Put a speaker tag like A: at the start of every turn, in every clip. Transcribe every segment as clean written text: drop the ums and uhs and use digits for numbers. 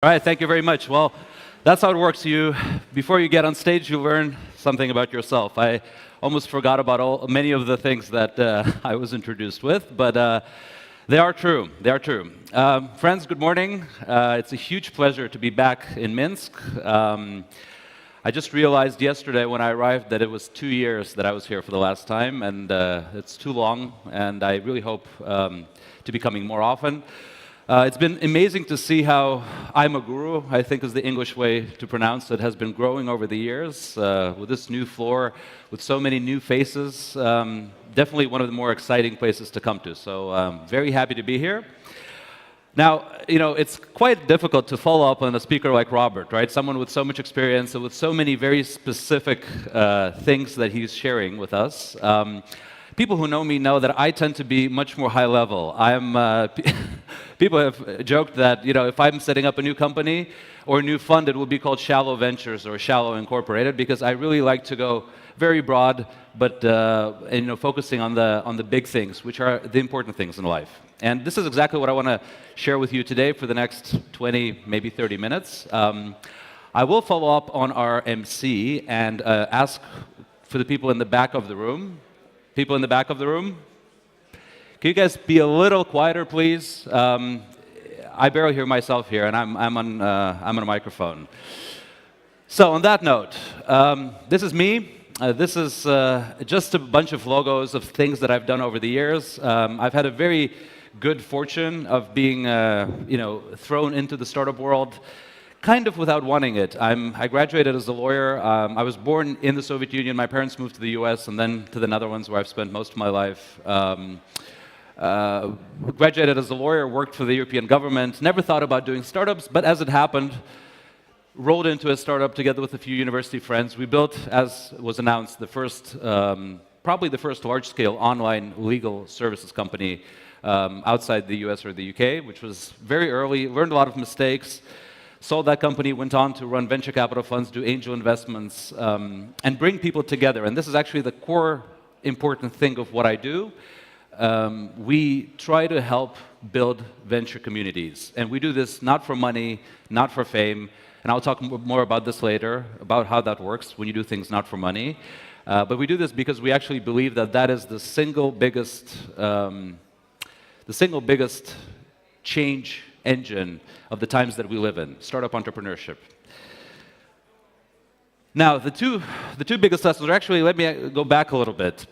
A: All right, thank you very much. Well, that's how it works. Before you get on stage, you learn something about yourself. I almost forgot about many of the things that I was introduced with, but they are true. They are true. Friends, good morning. It's a huge pleasure to be back in Minsk. I just realized yesterday when I arrived that it was 2 years that I was here for the last time, and it's too long, and I really hope to be coming more often. It's been amazing to see how I'm a guru, I think is the English way to pronounce it, has been growing over the years with this new floor, with so many new faces. Definitely one of the more exciting places to come to. So very happy to be here. Now, it's quite difficult to follow up on a speaker like Robert, right? Someone with so much experience and with so many very specific things that he's sharing with us. People who know me know that I tend to be much more high level. People have joked that if I'm setting up a new company or a new fund, it will be called Shallow Ventures or Shallow Incorporated, because I really like to go very broad, but focusing on the big things, which are the important things in life. And this is exactly what I want to share with you today for the next 20, maybe 30 minutes. I will follow up on our MC and ask for the people in the back of the room. People in the back of the room? Can you guys be a little quieter, please? I barely hear myself here, and I'm on a microphone. So on that note, this is me. This is just a bunch of logos of things that I've done over the years. I've had a very good fortune of being, thrown into the startup world, kind of without wanting it. I graduated as a lawyer. I was born in the Soviet Union. My parents moved to the US and then to the Netherlands, where I've spent most of my life. Graduated as a lawyer, worked for the European government, never thought about doing startups, but as it happened, rolled into a startup together with a few university friends. We built, as was announced, probably the first large-scale online legal services company outside the US or the UK, which was very early, learned a lot of mistakes. Sold that company, went on to run venture capital funds, do angel investments, and bring people together. And this is actually the core important thing of what I do. We try to help build venture communities. And we do this not for money, not for fame. And I'll talk more about this later, about how that works when you do things not for money. But we do this because we actually believe that that is the single biggest change engine of the times that we live in, startup entrepreneurship. Now, the two biggest lessons are actually, let me go back a little bit.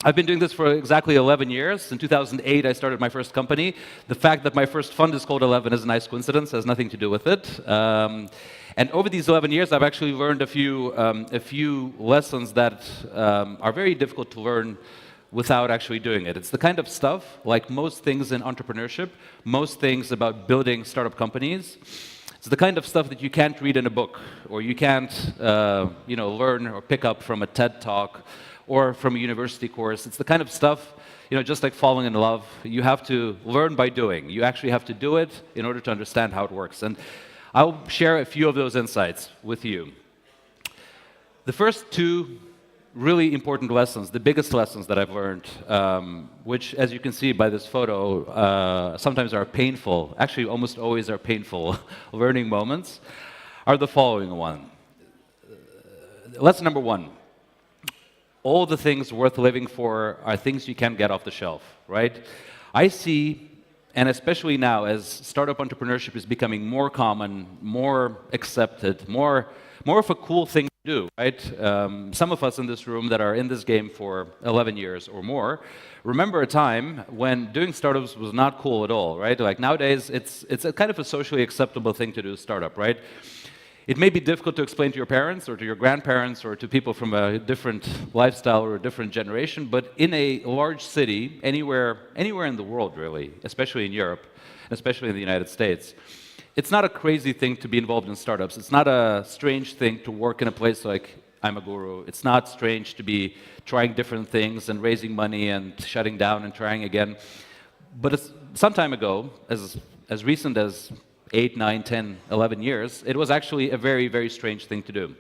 A: I've been doing this for exactly 11 years. In 2008, I started my first company. The fact that my first fund is called 11 is a nice coincidence, has nothing to do with it. And over these 11 years, I've actually learned a few lessons that are very difficult to learn without actually doing it. It's the kind of stuff, like most things in entrepreneurship, most things about building startup companies, it's the kind of stuff that you can't read in a book, or you can't learn or pick up from a TED Talk or from a university course. It's the kind of stuff, just like falling in love, you have to learn by doing. You actually have to do it in order to understand how it works. And I'll share a few of those insights with you. The first two really important lessons, the biggest lessons that I've learned, which, as you can see by this photo, sometimes are painful, actually almost always are painful learning moments, are the following one. Lesson number one, all the things worth living for are things you can't get off the shelf, right? I see, and especially now as startup entrepreneurship is becoming more common, more accepted, more of a cool thing to do, right? Some of us in this room that are in this game for 11 years or more remember a time when doing startups was not cool at all, right? Like nowadays, it's a kind of a socially acceptable thing to do startup, right? It may be difficult to explain to your parents or to your grandparents or to people from a different lifestyle or a different generation, but in a large city, anywhere in the world really, especially in Europe, especially in the United States, it's not a crazy thing to be involved in startups. It's not a strange thing to work in a place like I'm a Guru. It's not strange to be trying different things and raising money and shutting down and trying again. But some time ago, as recent as 8, 9, 10, 11 years, it was actually a very, very strange thing to do.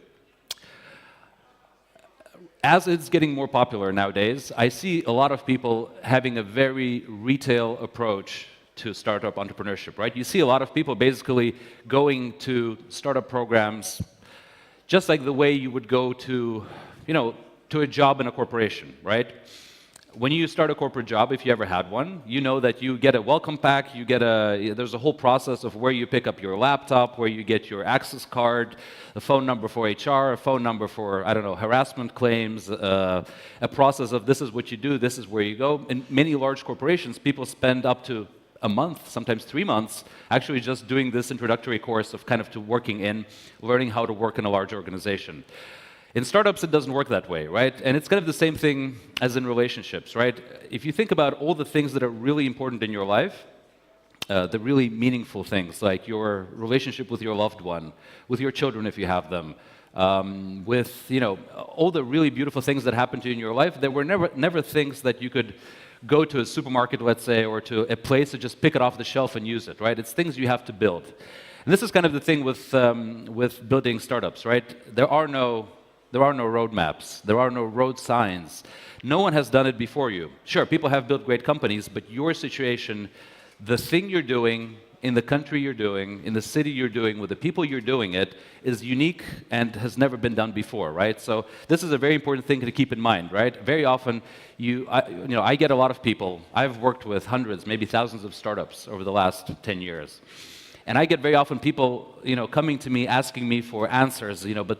A: As it's getting more popular nowadays, I see a lot of people having a very retail approach to startup entrepreneurship, right? You see a lot of people basically going to startup programs just like the way you would go to, to a job in a corporation, right? When you start a corporate job, if you ever had one, you know that you get a welcome pack, there's a whole process of where you pick up your laptop, where you get your access card, a phone number for HR, a phone number for, I don't know, harassment claims, a process of this is what you do, this is where you go. In many large corporations, people spend up to a month, sometimes 3 months, actually just doing this introductory course of kind of to working in, learning how to work in a large organization. In startups, it doesn't work that way, right? And it's kind of the same thing as in relationships, right? If you think about all the things that are really important in your life, the really meaningful things, like your relationship with your loved one, with your children if you have them, with all the really beautiful things that happen to you in your life, there were never things that you could go to a supermarket, let's say, or to a place to just pick it off the shelf and use it, right? It's things you have to build. And this is kind of the thing with building startups, right? There are no roadmaps. There are no road signs. No one has done it before you. Sure, people have built great companies, but your situation, the thing you're doing, in the country you're doing, in the city you're doing, with the people you're doing it, is unique and has never been done before, right? So this is a very important thing to keep in mind, right? Very often, I get a lot of people. I've worked with hundreds, maybe thousands of startups over the last 10 years. And I get very often people, coming to me asking me for answers, but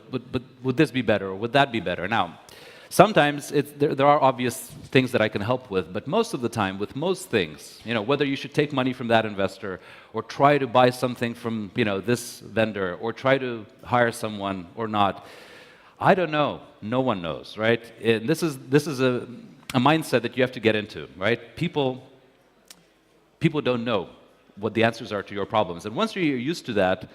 A: would this be better or would that be better? Now, sometimes there are obvious things that I can help with, but most of the time, with most things, whether you should take money from that investor or try to buy something from, this vendor or try to hire someone or not, I don't know. No one knows, right? And this is a mindset that you have to get into, right? People don't know what the answers are to your problems. And once you're used to that,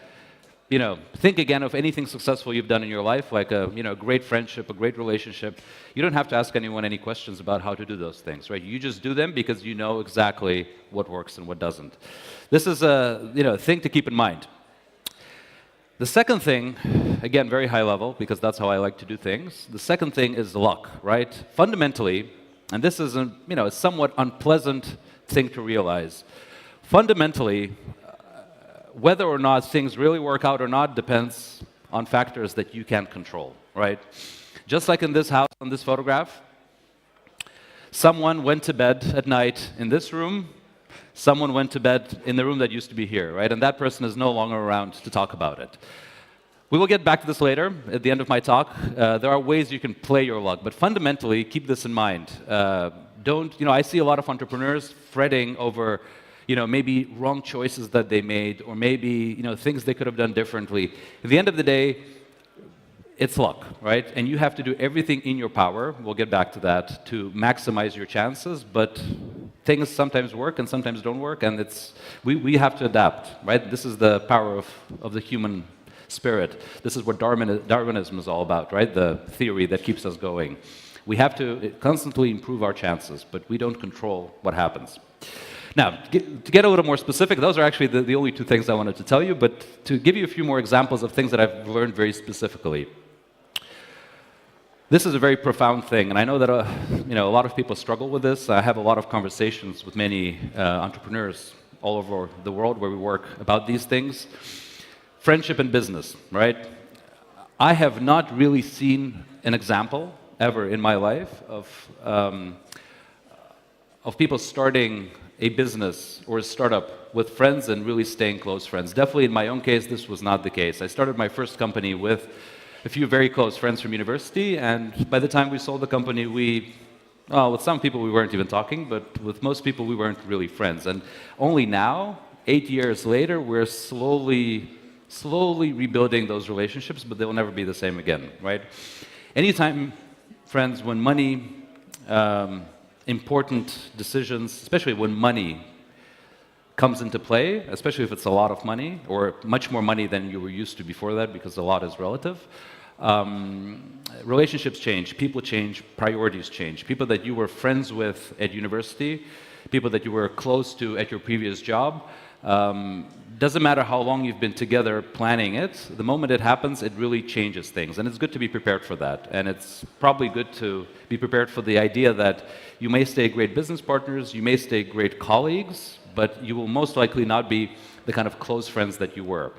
A: think again of anything successful you've done in your life, like a great friendship, a great relationship. You don't have to ask anyone any questions about how to do those things, right? You just do them because you know exactly what works and what doesn't. This is a thing to keep in mind. The second thing, again, very high level, because that's how I like to do things. The second thing is luck, right? Fundamentally, and this is a somewhat unpleasant thing to realize. Fundamentally, whether or not things really work out or not depends on factors that you can't control, right? Just like in this house, on this photograph, someone went to bed at night in this room, someone went to bed in the room that used to be here, right? And that person is no longer around to talk about it. We will get back to this later at the end of my talk. There are ways you can play your luck, but fundamentally, keep this in mind. I see a lot of entrepreneurs fretting over maybe wrong choices that they made, or maybe, things they could have done differently. At the end of the day, it's luck, right? And you have to do everything in your power, we'll get back to that, to maximize your chances, but things sometimes work and sometimes don't work, and we have to adapt, right? This is the power of the human spirit. This is what Darwinism is all about, right? The theory that keeps us going. We have to constantly improve our chances, but we don't control what happens. Now, to get a little more specific, those are actually the only two things I wanted to tell you, but to give you a few more examples of things that I've learned very specifically. This is a very profound thing, and I know that a lot of people struggle with this. I have a lot of conversations with many entrepreneurs all over the world where we work about these things. Friendship and business, right? I have not really seen an example ever in my life of people starting a business or a startup with friends and really staying close friends. Definitely in my own case, this was not the case. I started my first company with a few very close friends from university, and by the time we sold the company, with some people we weren't even talking, but with most people we weren't really friends. And only now, 8 years later, we're slowly rebuilding those relationships, but they'll never be the same again, right? Anytime, friends, when money, important decisions, especially when money comes into play, especially if it's a lot of money, or much more money than you were used to before that, because a lot is relative. Relationships change, people change, priorities change. People that you were friends with at university, people that you were close to at your previous job, doesn't matter how long you've been together planning it, the moment it happens, it really changes things. And it's good to be prepared for that. And it's probably good to be prepared for the idea that you may stay great business partners, you may stay great colleagues, but you will most likely not be the kind of close friends that you were.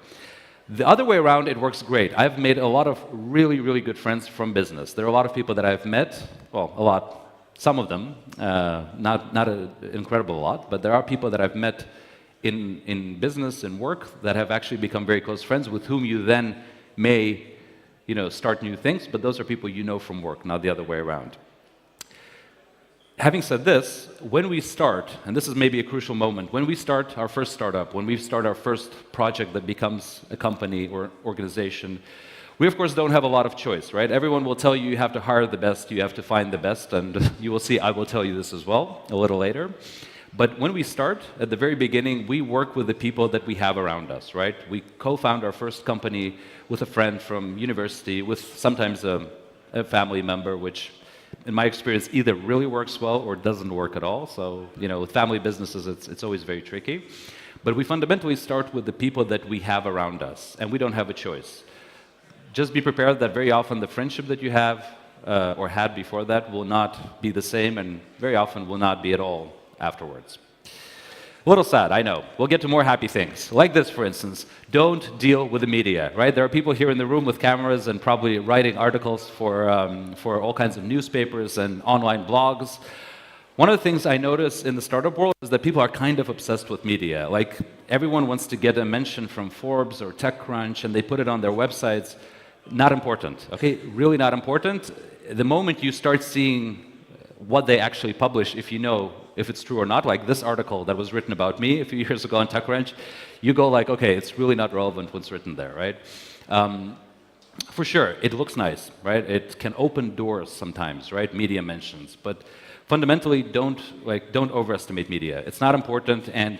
A: The other way around, it works great. I've made a lot of really, really good friends from business. There are a lot of people that I've met, well, a lot, some of them, not an incredible lot, but there are people that I've met in business and work that have actually become very close friends with whom you then may, start new things, but those are people you know from work, not the other way around. Having said this, when we start, and this is maybe a crucial moment, when we start our first startup, when we start our first project that becomes a company or organization, we of course don't have a lot of choice, right? Everyone will tell you have to hire the best, you have to find the best, and you will see I will tell you this as well a little later. But when we start, at the very beginning, we work with the people that we have around us, right? We co-found our first company with a friend from university, with sometimes a family member, which in my experience, either really works well or doesn't work at all. So, with family businesses, it's always very tricky. But we fundamentally start with the people that we have around us, and we don't have a choice. Just be prepared that very often the friendship that you have or had before that will not be the same, and very often will not be at all afterwards. A little sad, I know. We'll get to more happy things. Like this, for instance, don't deal with the media, right? There are people here in the room with cameras and probably writing articles for all kinds of newspapers and online blogs. One of the things I notice in the startup world is that people are kind of obsessed with media. Like, everyone wants to get a mention from Forbes or TechCrunch, and they put it on their websites. Not important, okay? Really not important. The moment you start seeing what they actually publish, if you know if it's true or not, like this article that was written about me a few years ago on TechCrunch, you go like, okay, it's really not relevant what's written there, right? For sure, it looks nice, right? It can open doors sometimes, right? Media mentions, but fundamentally, don't overestimate media. It's not important, and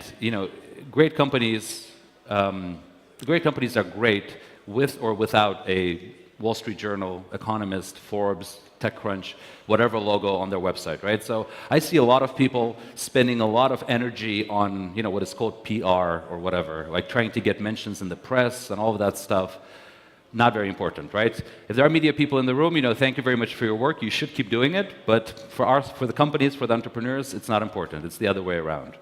A: great companies are great with or without a Wall Street Journal, Economist, Forbes, TechCrunch, whatever logo on their website, right? So I see a lot of people spending a lot of energy on, what is called PR or whatever, like trying to get mentions in the press and all of that stuff. Not very important, right? If there are media people in the room, thank you very much for your work. You should keep doing it, but for the companies, for the entrepreneurs, it's not important. It's the other way around.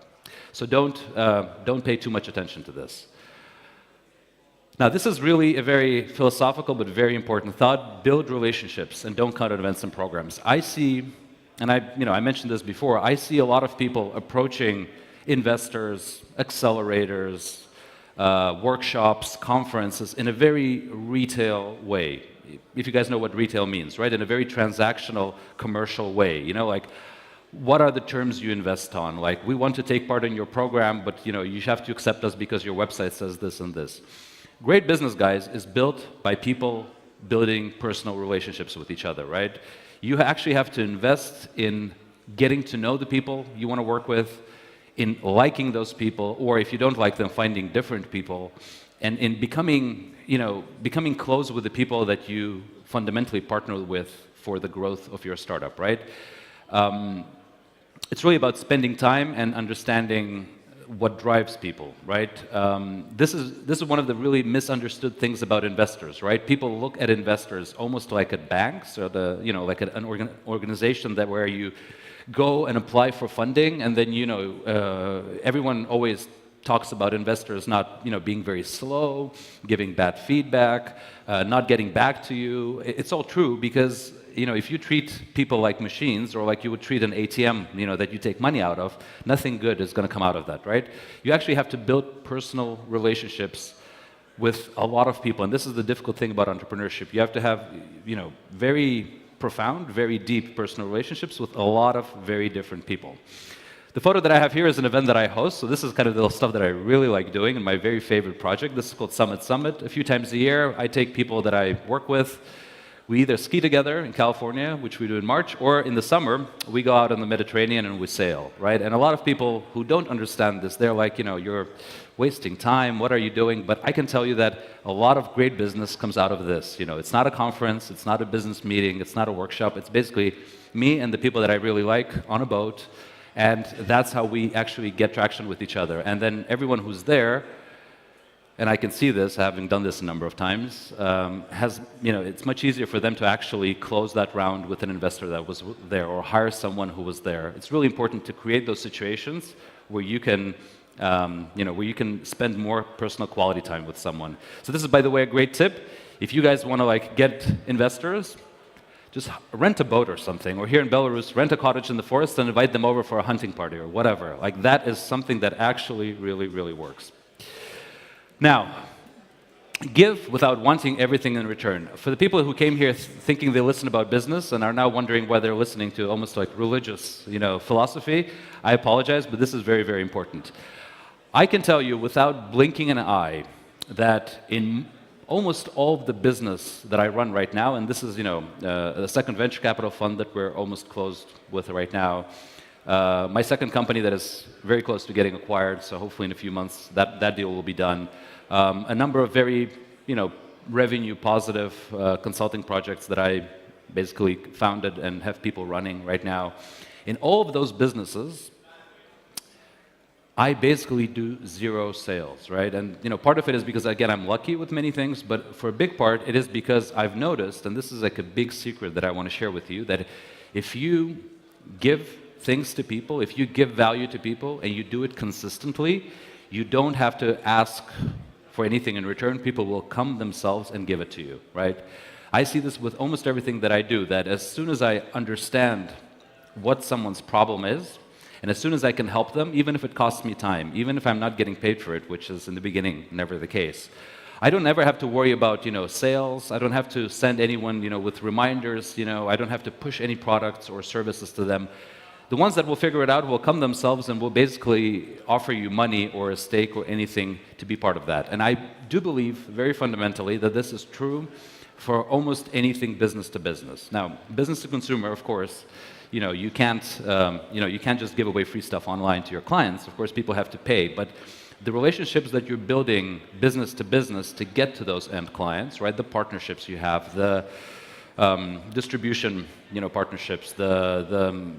A: So don't pay too much attention to this. Now, this is really a very philosophical but very important thought. Build relationships and don't count on events and programs. I see, and I mentioned this before, I see a lot of people approaching investors, accelerators, workshops, conferences in a very retail way. If you guys know what retail means, right? In a very transactional, commercial way. Like, what are the terms you invest on? Like, we want to take part in your program, but you have to accept us because your website says this and this. Great business, guys, is built by people building personal relationships with each other, right? You actually have to invest in getting to know the people you want to work with, in liking those people, or if you don't like them, finding different people, and in becoming close with the people that you fundamentally partner with for the growth of your startup, right? It's really about spending time and understanding what drives people, right? This is one of the really misunderstood things about investors, right? People look at investors almost like at banks or like an organization where you go and apply for funding, and then everyone always talks about investors not being very slow, giving bad feedback, not getting back to you. It's all true because if you treat people like machines or like you would treat an ATM, that you take money out of, nothing good is going to come out of that, right? You actually have to build personal relationships with a lot of people, and this is the difficult thing about entrepreneurship. You have to have, very profound, very deep personal relationships with a lot of very different people. The photo that I have here is an event that I host, so this is kind of the stuff that I really like doing in my very favorite project. This is called Summit. A few times a year, I take people that I work with. We either ski together in California, which we do in March, or in the summer, we go out on the Mediterranean and we sail, right? And a lot of people who don't understand this, they're like, you're wasting time, what are you doing? But I can tell you that a lot of great business comes out of this. It's not a conference, it's not a business meeting, it's not a workshop, it's basically me and the people that I really like on a boat, and that's how we actually get traction with each other. And then everyone who's there, and I can see this, having done this a number of times, it's much easier for them to actually close that round with an investor that was there or hire someone who was there. It's really important to create those situations where you can where you can spend more personal quality time with someone. So this is, by the way, a great tip. If you guys want to get investors, just rent a boat or something, or here in Belarus, rent a cottage in the forest and invite them over for a hunting party or whatever. That is something that actually really, really works. Now, give without wanting everything in return. For the people who came here thinking they listen about business and are now wondering why they're listening to almost like religious, philosophy, I apologize, but this is very, very important. I can tell you without blinking an eye that in almost all of the business that I run right now, and this is, a second venture capital fund that we're almost closed with right now, my second company that is very close to getting acquired, so hopefully in a few months that deal will be done. A number of very, revenue positive consulting projects that I basically founded and have people running right now. In all of those businesses, I basically do zero sales, right? And part of it is because, again, I'm lucky with many things, but for a big part, it is because I've noticed, and this is like a big secret that I want to share with you, that if you give things to people, if you give value to people, and you do it consistently, you don't have to ask for anything in return. People will come themselves and give it to you, right? I see this with almost everything that I do, that as soon as I understand what someone's problem is, and as soon as I can help them, even if it costs me time, even if I'm not getting paid for it, which is in the beginning never the case, I don't ever have to worry about sales. I don't have to send anyone with reminders. I don't have to push any products or services to them. The ones that will figure it out will come themselves and will basically offer you money or a stake or anything to be part of that. And I do believe very fundamentally that this is true for almost anything business to business. Now, business to consumer, of course, you can't just give away free stuff online to your clients. Of course, people have to pay, but the relationships that you're building business to get to those end clients, right? The partnerships you have, the distribution, partnerships, the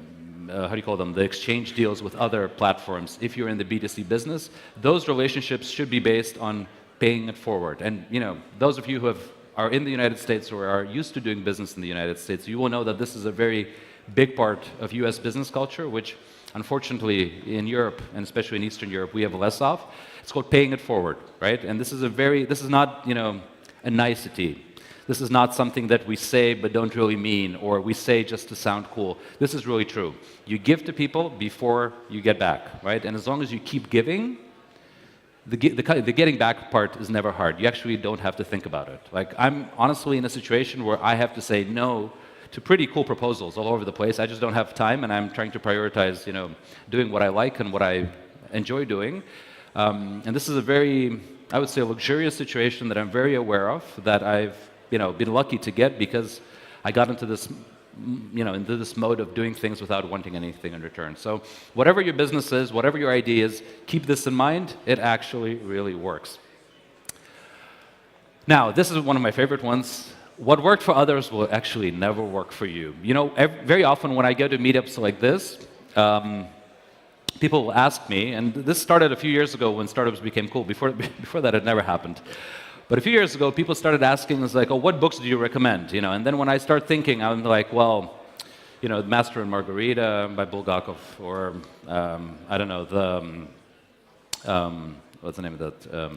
A: how do you call them? The exchange deals with other platforms. If you're in the B2C business, those relationships should be based on paying it forward. And those of you who are in the United States or are used to doing business in the United States, you will know that this is a very big part of US business culture, which unfortunately in Europe, and especially in Eastern Europe, we have less of. It's called paying it forward, right? And this is not, a nicety. This is not something that we say but don't really mean, or we say just to sound cool. This is really true. You give to people before you get back, right? And as long as you keep giving, the getting back part is never hard. You actually don't have to think about it. I'm honestly in a situation where I have to say no to pretty cool proposals all over the place. I just don't have time, and I'm trying to prioritize, doing what I like and what I enjoy doing. And this is a very, I would say, luxurious situation that I'm very aware of, that I've, been lucky to get because I got into this, into this mode of doing things without wanting anything in return. So whatever your business is, whatever your idea is, keep this in mind. It actually really works. Now, this is one of my favorite ones. What worked for others will actually never work for you. Very often when I go to meetups like this, people will ask me, and this started a few years ago when startups became cool. Before that, it never happened. But a few years ago, people started asking us like, "Oh, what books do you recommend?" And then when I start thinking, I'm like, well, Master and Margarita by Bulgakov, or I don't know, what's the name of that?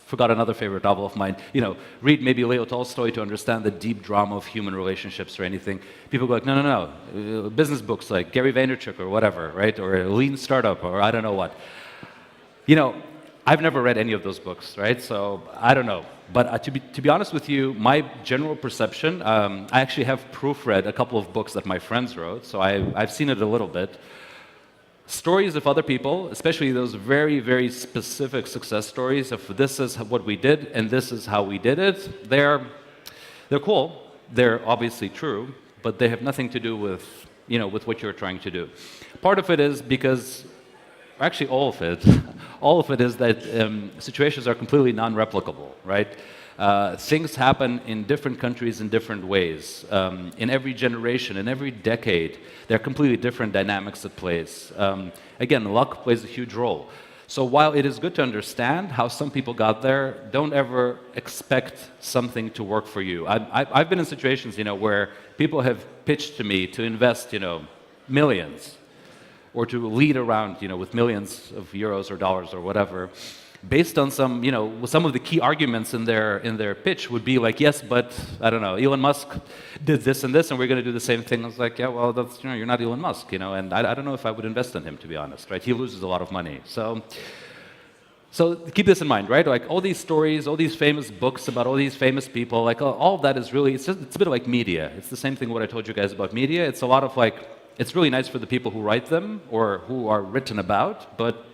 A: Forgot another favorite novel of mine. Read maybe Leo Tolstoy to understand the deep drama of human relationships or anything. People go like, no. Business books like Gary Vaynerchuk or whatever, right? Or a Lean Startup or I don't know what. I've never read any of those books, right? So I don't know. But to be honest with you, my general perception, I actually have proofread a couple of books that my friends wrote, so I've seen it a little bit. Stories of other people, especially those very, very specific success stories of this is what we did and this is how we did it, they're cool. They're obviously true, but they have nothing to do with, with what you're trying to do. Part of it is because, actually all of it is that situations are completely non-replicable, right? Things happen in different countries in different ways. In every generation, in every decade, there are completely different dynamics at play. Again, luck plays a huge role. So while it is good to understand how some people got there, don't ever expect something to work for you. I've been in situations, where people have pitched to me to invest, millions. or to lead around, with millions of euros or dollars or whatever, based on some, some of the key arguments in their pitch would be like, yes, but I don't know, Elon Musk did this and this, and we're going to do the same thing. I was like, yeah, well, that's, you're not Elon Musk, and I don't know if I would invest in him, to be honest, right? He loses a lot of money, So keep this in mind, right? Like all these stories, all these famous books about all these famous people, like all of that is really, it's a bit like media. It's the same thing what I told you guys about media. It's a lot of like, it's really nice for the people who write them or who are written about, but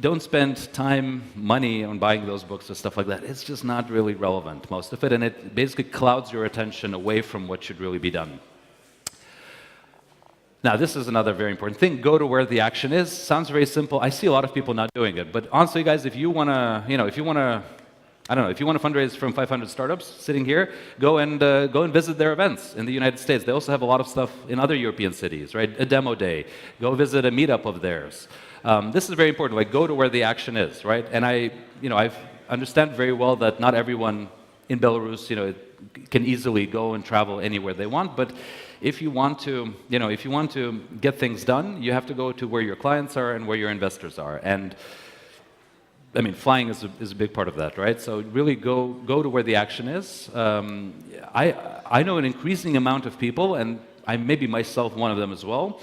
A: don't spend time, money on buying those books or stuff like that. It's just not really relevant, most of it, and it basically clouds your attention away from what should really be done. Now, this is another very important thing. Go to where the action is. Sounds very simple. I see a lot of people not doing it. But honestly, guys, if you want to, if you want to fundraise from 500 startups sitting here, go and visit their events in the United States. They also have a lot of stuff in other European cities, right? A demo day. Go visit a meetup of theirs. This is very important. Like, go to where the action is, right? And I understand very well that not everyone in Belarus, can easily go and travel anywhere they want. But if you want to, get things done, you have to go to where your clients are and where your investors are. And I mean, flying is a big part of that, right? So really go to where the action is. I know an increasing amount of people, and I maybe myself one of them as well,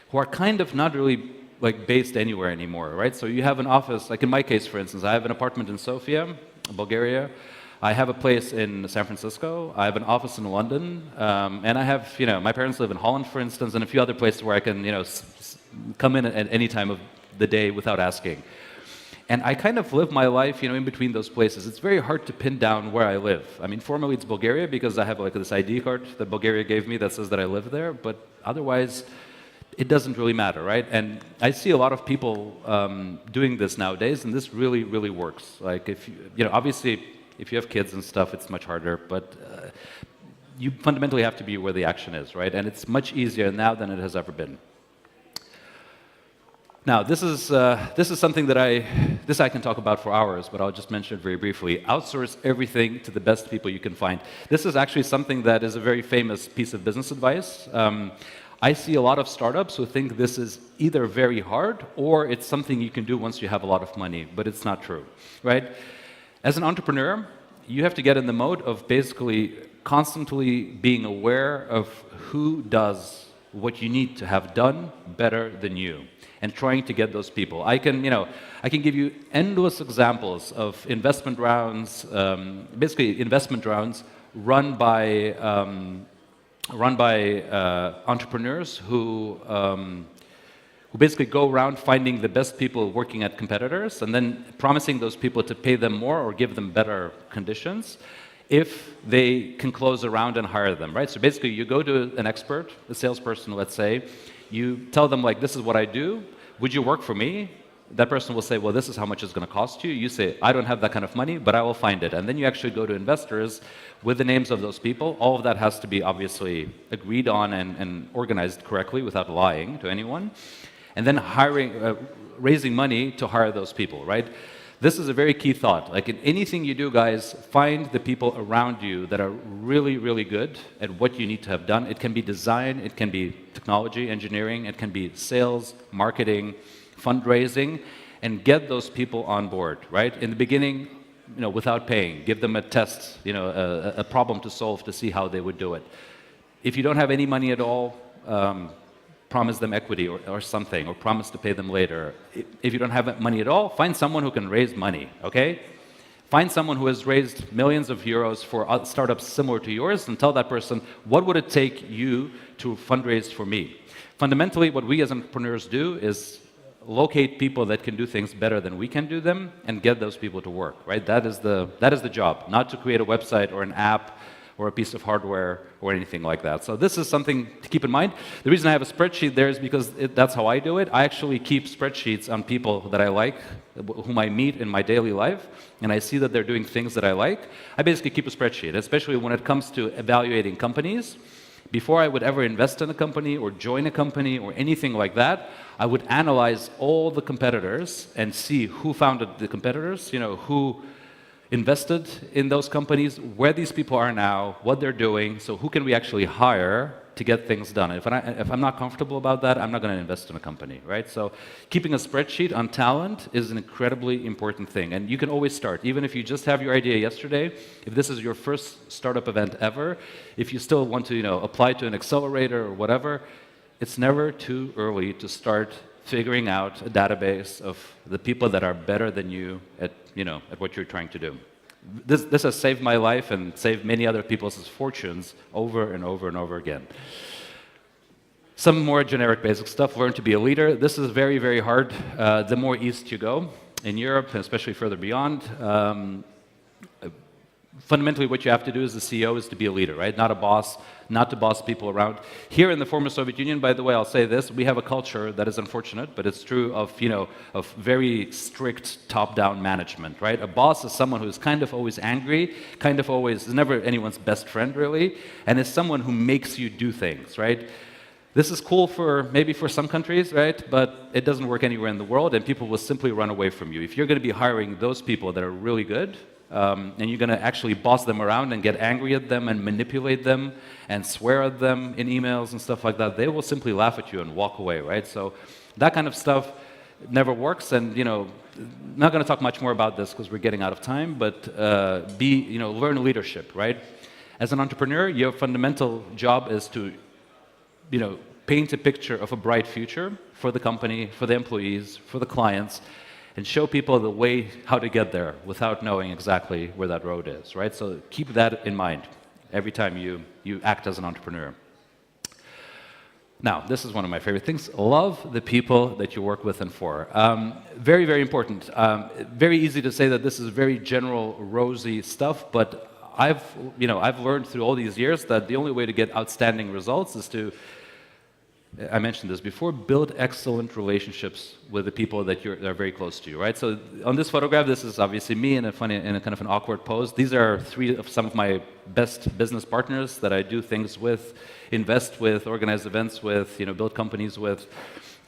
A: who are kind of not really like based anywhere anymore, right? So you have an office, like in my case, for instance, I have an apartment in Sofia, Bulgaria. I have a place in San Francisco. I have an office in London, and I have, my parents live in Holland, for instance, and a few other places where I can, come in at any time of the day without asking. And I kind of live my life, in between those places. It's very hard to pin down where I live. I mean, formally it's Bulgaria because I have like this ID card that Bulgaria gave me that says that I live there, but otherwise it doesn't really matter, right? And I see a lot of people doing this nowadays, and this really, really works. Like if obviously, if you have kids and stuff, it's much harder, but you fundamentally have to be where the action is, right? And it's much easier now than it has ever been. Now, this is something that I can talk about for hours, but I'll just mention it very briefly. Outsource everything to the best people you can find. This is actually something that is a very famous piece of business advice. I see a lot of startups who think this is either very hard or it's something you can do once you have a lot of money, but it's not true, right? As an entrepreneur, you have to get in the mode of basically constantly being aware of who does what you need to have done better than you, and trying to get those people. I can give you endless examples of investment rounds, basically investment rounds run by entrepreneurs who basically go around finding the best people working at competitors and then promising those people to pay them more or give them better conditions if they can close a round and hire them, right? So basically you go to an expert, a salesperson, let's say, you tell them like, this is what I do, would you work for me? That person will say, well, this is how much it's going to cost you. You say, I don't have that kind of money, but I will find it. And then you actually go to investors with the names of those people. All of that has to be obviously agreed on and organized correctly without lying to anyone. And then raising money to hire those people, right? This is a very key thought. Like in anything you do, guys, find the people around you that are really, really good at what you need to have done. It can be design, it can be technology, engineering, it can be sales, marketing, fundraising, and get those people on board, right? In the beginning, without paying, give them a test, a problem to solve to see how they would do it. If you don't have any money at all, promise them equity or something, or promise to pay them later. If you don't have money at all, find someone who can raise money, okay? Find someone who has raised millions of euros for startups similar to yours and tell that person, what would it take you to fundraise for me? Fundamentally, what we as entrepreneurs do is locate people that can do things better than we can do them and get those people to work, right? That is the job, not to create a website or an app or a piece of hardware or anything like that. So this is something to keep in mind. The reason I have a spreadsheet there is because that's how I do it. I actually keep spreadsheets on people that I like, whom I meet in my daily life, and I see that they're doing things that I like. I basically keep a spreadsheet, especially when it comes to evaluating companies. Before I would ever invest in a company or join a company or anything like that, I would analyze all the competitors and see who founded the competitors, who invested in those companies, where these people are now, what they're doing, so who can we actually hire to get things done. If I'm not comfortable about that, I'm not going to invest in a company, right? So keeping a spreadsheet on talent is an incredibly important thing. And you can always start. Even if you just have your idea yesterday, if this is your first startup event ever, if you still want to apply to an accelerator or whatever, it's never too early to start figuring out a database of the people that are better than you at what you're trying to do. This has saved my life and saved many other people's fortunes over and over and over again. Some more generic basic stuff. Learn to be a leader. This is very, very hard. The more east you go in Europe, and especially further beyond, fundamentally what you have to do as the CEO is to be a leader, right? Not a boss, not to boss people around. Here in the former Soviet Union, by the way, I'll say this, we have a culture that is unfortunate, but it's true of very strict top-down management, right? A boss is someone who's kind of always angry, kind of always, is never anyone's best friend, really, and is someone who makes you do things, right? This is cool maybe for some countries, right? But it doesn't work anywhere in the world, and people will simply run away from you. If you're going to be hiring those people that are really good, and you're going to actually boss them around and get angry at them and manipulate them and swear at them in emails and stuff like that, they will simply laugh at you and walk away, right? So that kind of stuff never works. And not going to talk much more about this because we're getting out of time. But learn leadership, right? As an entrepreneur, your fundamental job is to paint a picture of a bright future for the company, for the employees, for the clients, and show people the way how to get there without knowing exactly where that road is, right? So keep that in mind every time you act as an entrepreneur. Now, this is one of my favorite things. Love the people that you work with and for. Very, very important. Very easy to say that this is very general, rosy stuff, but I've learned through all these years that the only way to get outstanding results is to, I mentioned this before, build excellent relationships with the people that are very close to you, right? So on this photograph, this is obviously me in a kind of an awkward pose. These are three of some of my best business partners that I do things with, invest with, organize events with, build companies with.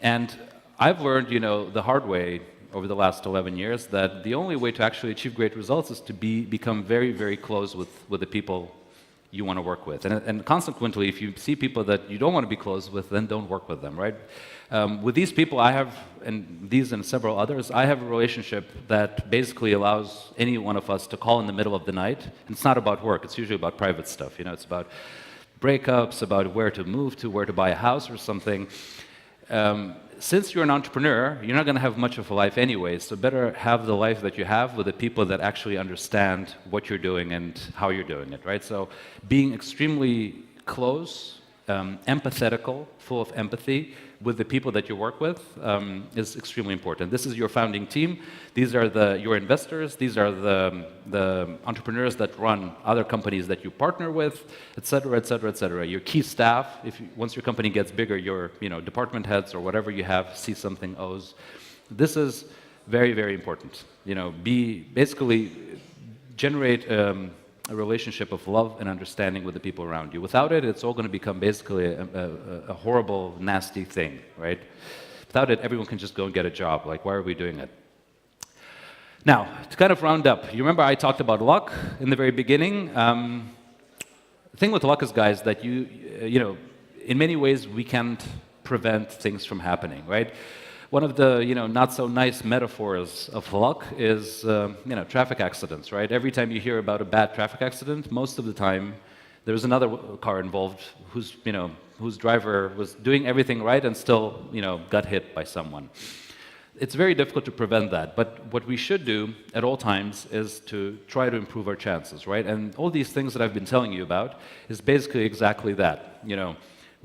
A: And I've learned, the hard way over the last 11 years that the only way to actually achieve great results is to become very, very close with the people you want to work with. And consequently, if you see people that you don't want to be close with, then don't work with them, right? With these people I have, and these and several others, I have a relationship that basically allows any one of us to call in the middle of the night. And it's not about work, it's usually about private stuff. It's about breakups, about where to move to, where to buy a house or something. Since you're an entrepreneur, you're not going to have much of a life anyway, so better have the life that you have with the people that actually understand what you're doing and how you're doing it, right? So being extremely close, empathetical, full of empathy with the people that you work with is extremely important. This is your founding team. These are your investors. These are the entrepreneurs that run other companies that you partner with, et cetera, et cetera, et cetera. Your key staff, once your company gets bigger, your department heads or whatever you have, see something O's. This is very, very important. Basically generate a relationship of love and understanding with the people around you. Without it, it's all going to become basically a horrible, nasty thing, right? Without it, everyone can just go and get a job. Like, why are we doing it? Now, to kind of round up, you remember I talked about luck in the very beginning? The thing with luck is, guys, that in many ways, we can't prevent things from happening, right? One of the not so nice metaphors of luck is traffic accidents, right? Every time you hear about a bad traffic accident, most of the time there's another car involved whose driver was doing everything right and still got hit by someone. It's very difficult to prevent that, but what we should do at all times is to try to improve our chances, right? And all these things that I've been telling you about is basically exactly that.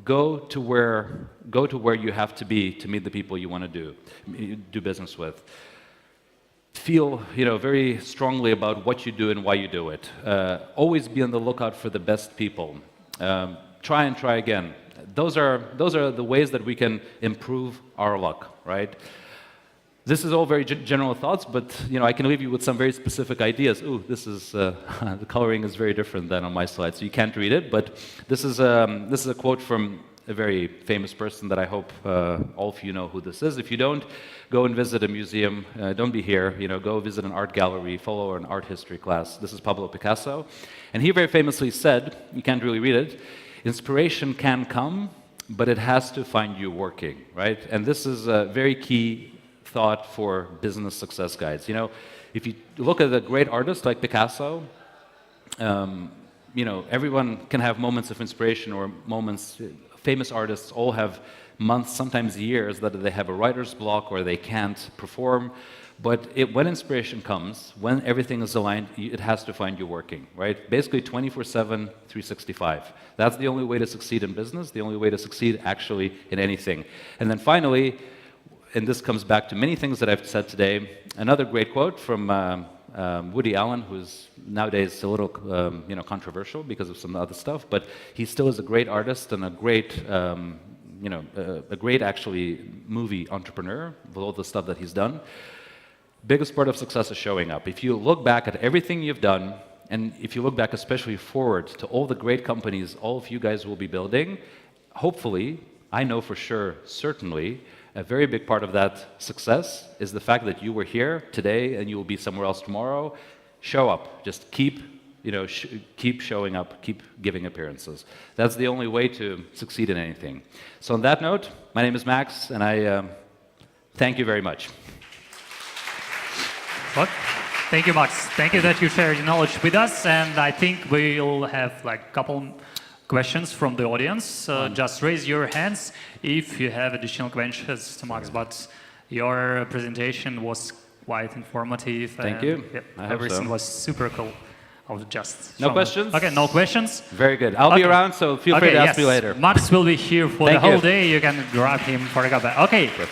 A: Go to where you have to be to meet the people you want to do business with. Feel very strongly about what you do and why you do it. Always be on the lookout for the best people. Try and try again. Those are the ways that we can improve our luck, right? This is all very general thoughts, but I can leave you with some very specific ideas. Ooh, this is the coloring is very different than on my slide, so you can't read it. But this is a quote from a very famous person that I hope all of you know who this is. If you don't, go and visit a museum. Don't be here. Go visit an art gallery. Follow an art history class. This is Pablo Picasso, and he very famously said, you can't really read it. Inspiration can come, but it has to find you working, right? And this is a very key thought for business success guides. You know, if you look at a great artist like Picasso, you know, everyone can have moments of inspiration or moments. Famous artists all have months, sometimes years, that they have a writer's block or they can't perform. But when inspiration comes, when everything is aligned, it has to find you working, right? Basically 24/7, 365. That's the only way to succeed in business, the only way to succeed actually in anything. And then finally, and this comes back to many things that I've said today, another great quote from Woody Allen, who's nowadays a little you know, controversial because of some other stuff, but he still is a great artist and a great you know, a great actually movie entrepreneur with all the stuff that he's done. Biggest part of success is showing up. If you look back at everything you've done, and if you look back especially forward to all the great companies all of you guys will be building, hopefully, I know for sure, certainly, a very big part of that success is the fact that you were here today and you will be somewhere else tomorrow. Show up. Just keep, you know, keep showing up, keep giving appearances. That's the only way to succeed in anything. So on that note, my name is Max, and I thank you very much.
B: Well, thank you, Max. Thank you that you shared your knowledge with us, and I think we'll have like a couple questions from the audience. Just raise your hands if you have additional questions to Max, but your presentation was quite informative.
A: Thank you.
B: Yep,
A: I hope
B: everything
A: so.
B: was super cool. I was just
A: No questions?
B: Okay, no questions.
A: Very good. I'll be around, so feel free to ask me later.
B: Max will be here for
A: Thank
B: the whole
A: you.
B: day. You can grab him for a cup. Okay.
A: Perfect.